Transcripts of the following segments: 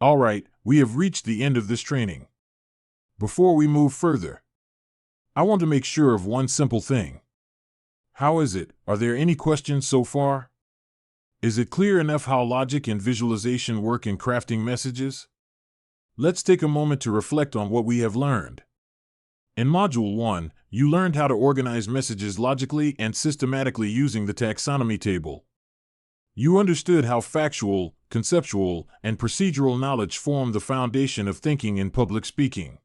All right, we have reached the end of this training. Before we move further, I want to make sure of one simple thing. How is it? Are there any questions so far? Is it clear enough how logic and visualization work in crafting messages? Let's take a moment to reflect on what we have learned. In Module 1, you learned how to organize messages logically and systematically using the Taxonomy Table. You understood how factual, conceptual, and procedural knowledge form the foundation of thinking in public speaking.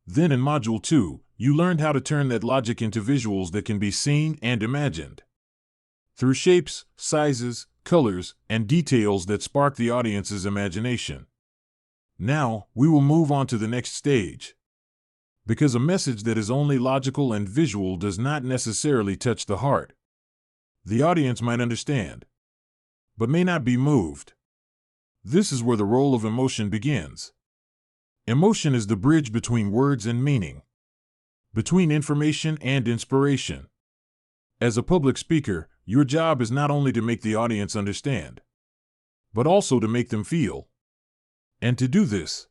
Then in Module 2, you learned how to turn that logic into visuals that can be seen and imagined. Through shapes, sizes, colors, and details that spark the audience's imagination. Now, we will move on to the next stage. Because a message that is only logical and visual does not necessarily touch the heart. The audience might understand, but may not be moved. This is where the role of emotion begins. Emotion is the bridge between words and meaning, between information and inspiration. As a public speaker, your job is not only to make the audience understand, but also to make them feel. And to do this,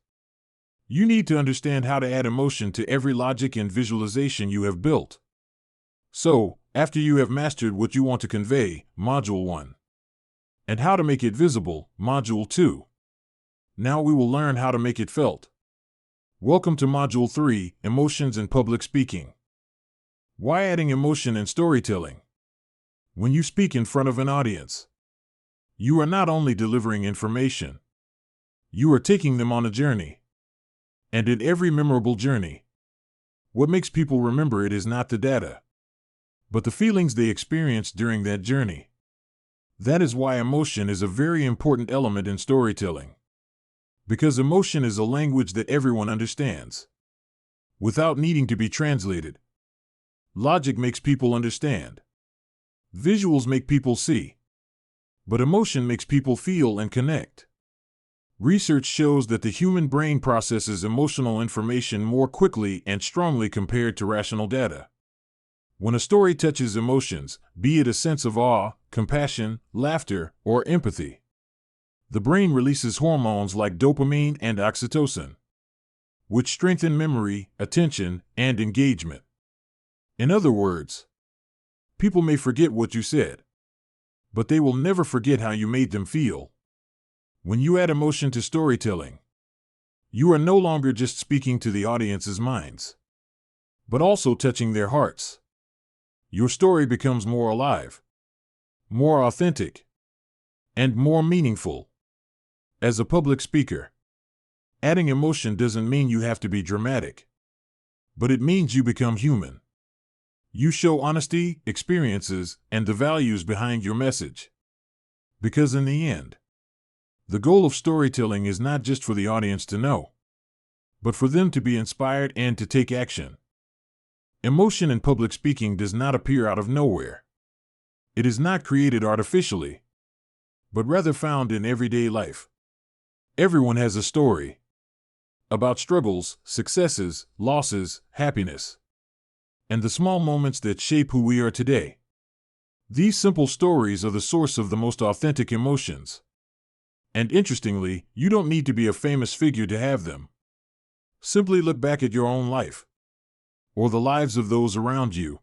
you need to understand how to add emotion to every logic and visualization you have built. So, after you have mastered what you want to convey, Module 1, and how to make it visible, Module 2, now we will learn how to make it felt. Welcome to Module 3, Emotions in Public Speaking. Why adding emotion in storytelling? When you speak in front of an audience, you are not only delivering information, you are taking them on a journey. And in every memorable journey, what makes people remember it is not the data, but the feelings they experienced during that journey. That is why emotion is a very important element in storytelling. Because emotion is a language that everyone understands, without needing to be translated. Logic makes people understand. Visuals make people see. But emotion makes people feel and connect. Research shows that the human brain processes emotional information more quickly and strongly compared to rational data. When a story touches emotions, be it a sense of awe, compassion, laughter, or empathy, the brain releases hormones like dopamine and oxytocin, which strengthen memory, attention, and engagement. In other words, people may forget what you said, but they will never forget how you made them feel. When you add emotion to storytelling, you are no longer just speaking to the audience's minds, but also touching their hearts. Your story becomes more alive, more authentic, and more meaningful. As a public speaker, adding emotion doesn't mean you have to be dramatic, but it means you become human. You show honesty, experiences, and the values behind your message. Because in the end, the goal of storytelling is not just for the audience to know, but for them to be inspired and to take action. Emotion in public speaking does not appear out of nowhere. It is not created artificially, but rather found in everyday life. Everyone has a story about struggles, successes, losses, happiness, and the small moments that shape who we are today. These simple stories are the source of the most authentic emotions. And interestingly, you don't need to be a famous figure to have them. Simply look back at your own life, or the lives of those around you.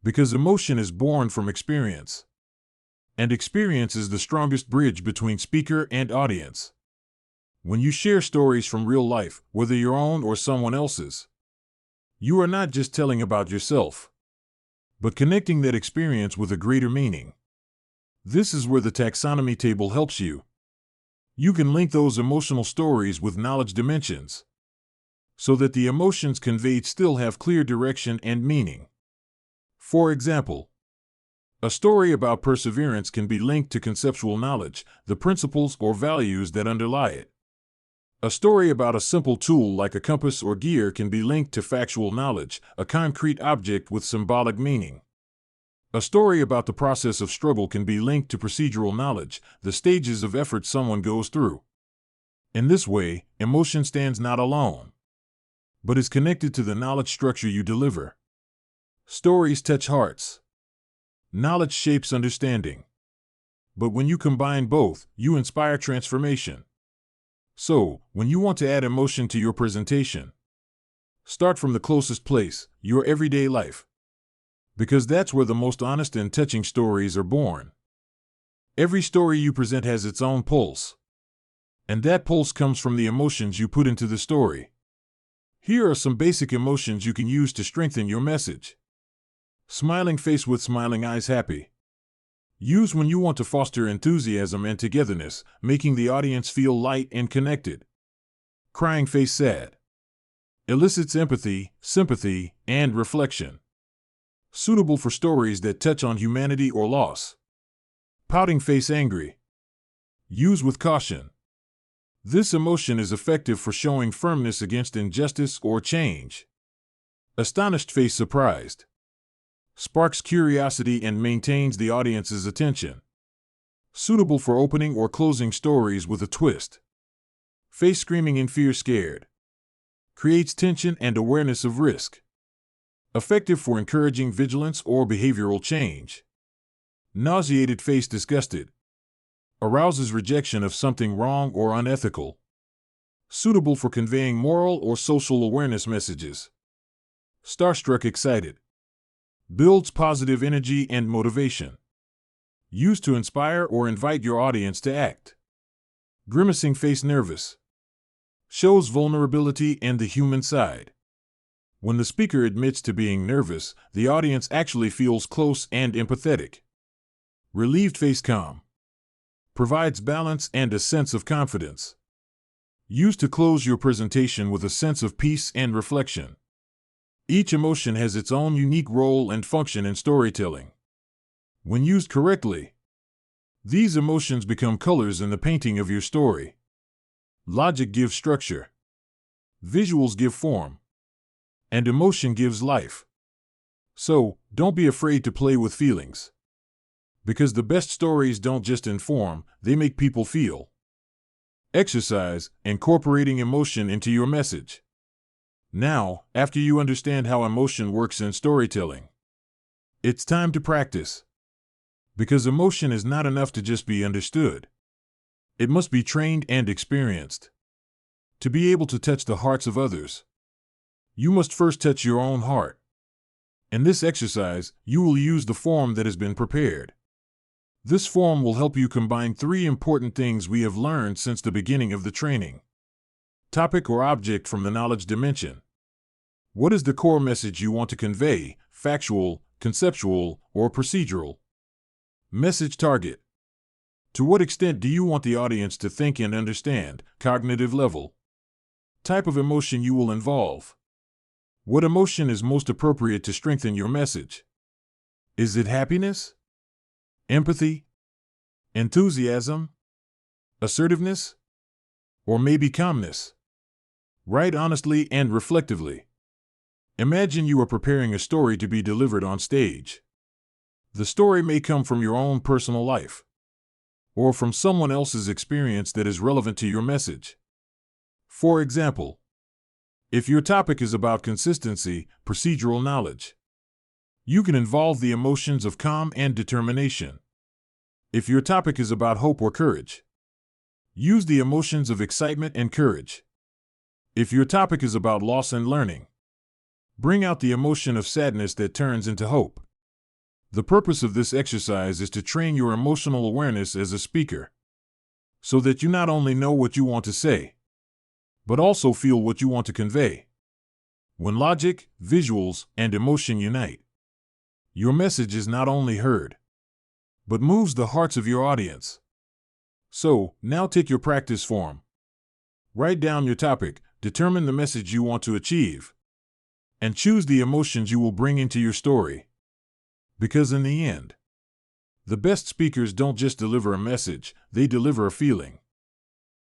Because emotion is born from experience, and experience is the strongest bridge between speaker and audience. When you share stories from real life, whether your own or someone else's, you are not just telling about yourself, but connecting that experience with a greater meaning. This is where the Taxonomy Table helps you. You can link those emotional stories with knowledge dimensions, so that the emotions conveyed still have clear direction and meaning. For example, a story about perseverance can be linked to conceptual knowledge, the principles or values that underlie it. A story about a simple tool like a compass or gear can be linked to factual knowledge, a concrete object with symbolic meaning. A story about the process of struggle can be linked to procedural knowledge, the stages of effort someone goes through. In this way, emotion stands not alone, but is connected to the knowledge structure you deliver. Stories touch hearts. Knowledge shapes understanding. But when you combine both, you inspire transformation. So, when you want to add emotion to your presentation, start from the closest place, your everyday life. Because that's where the most honest and touching stories are born. Every story you present has its own pulse. And that pulse comes from the emotions you put into the story. Here are some basic emotions you can use to strengthen your message. Smiling face with smiling eyes, happy. Use when you want to foster enthusiasm and togetherness, making the audience feel light and connected. Crying face, sad. Elicits empathy, sympathy, and reflection. Suitable for stories that touch on humanity or loss. Pouting face, angry. Use with caution. This emotion is effective for showing firmness against injustice or change. Astonished face, surprised. Sparks curiosity and maintains the audience's attention. Suitable for opening or closing stories with a twist. Face screaming in fear, scared. Creates tension and awareness of risk. Effective for encouraging vigilance or behavioral change. Nauseated face, disgusted. Arouses rejection of something wrong or unethical. Suitable for conveying moral or social awareness messages. Starstruck, excited. Builds positive energy and motivation. Used to inspire or invite your audience to act. Grimacing face, nervous. Shows vulnerability and the human side. When the speaker admits to being nervous, the audience actually feels close and empathetic. Relieved face, calm. Provides balance and a sense of confidence. Used to close your presentation with a sense of peace and reflection. Each emotion has its own unique role and function in storytelling. When used correctly, these emotions become colors in the painting of your story. Logic gives structure. Visuals give form. And emotion gives life. So, don't be afraid to play with feelings. Because the best stories don't just inform, they make people feel. Exercise, incorporating emotion into your message. Now, after you understand how emotion works in storytelling, it's time to practice. Because emotion is not enough to just be understood. It must be trained and experienced. To be able to touch the hearts of others, you must first touch your own heart. In this exercise, you will use the form that has been prepared. This form will help you combine 3 important things we have learned since the beginning of the training. Topic or object from the knowledge dimension. What is the core message you want to convey, factual, conceptual, or procedural? Message target. To what extent do you want the audience to think and understand, cognitive level? Type of emotion you will involve. What emotion is most appropriate to strengthen your message? Is it happiness? Empathy? Enthusiasm? Assertiveness? Or maybe calmness? Write honestly and reflectively. Imagine you are preparing a story to be delivered on stage. The story may come from your own personal life, or from someone else's experience that is relevant to your message. For example, if your topic is about consistency, procedural knowledge, you can involve the emotions of calm and determination. If your topic is about hope or courage, use the emotions of excitement and courage. If your topic is about loss and learning, bring out the emotion of sadness that turns into hope. The purpose of this exercise is to train your emotional awareness as a speaker, so that you not only know what you want to say, but also feel what you want to convey. When logic, visuals, and emotion unite, your message is not only heard, but moves the hearts of your audience. So, now take your practice form. Write down your topic, determine the message you want to achieve, and choose the emotions you will bring into your story. Because in the end, the best speakers don't just deliver a message, they deliver a feeling.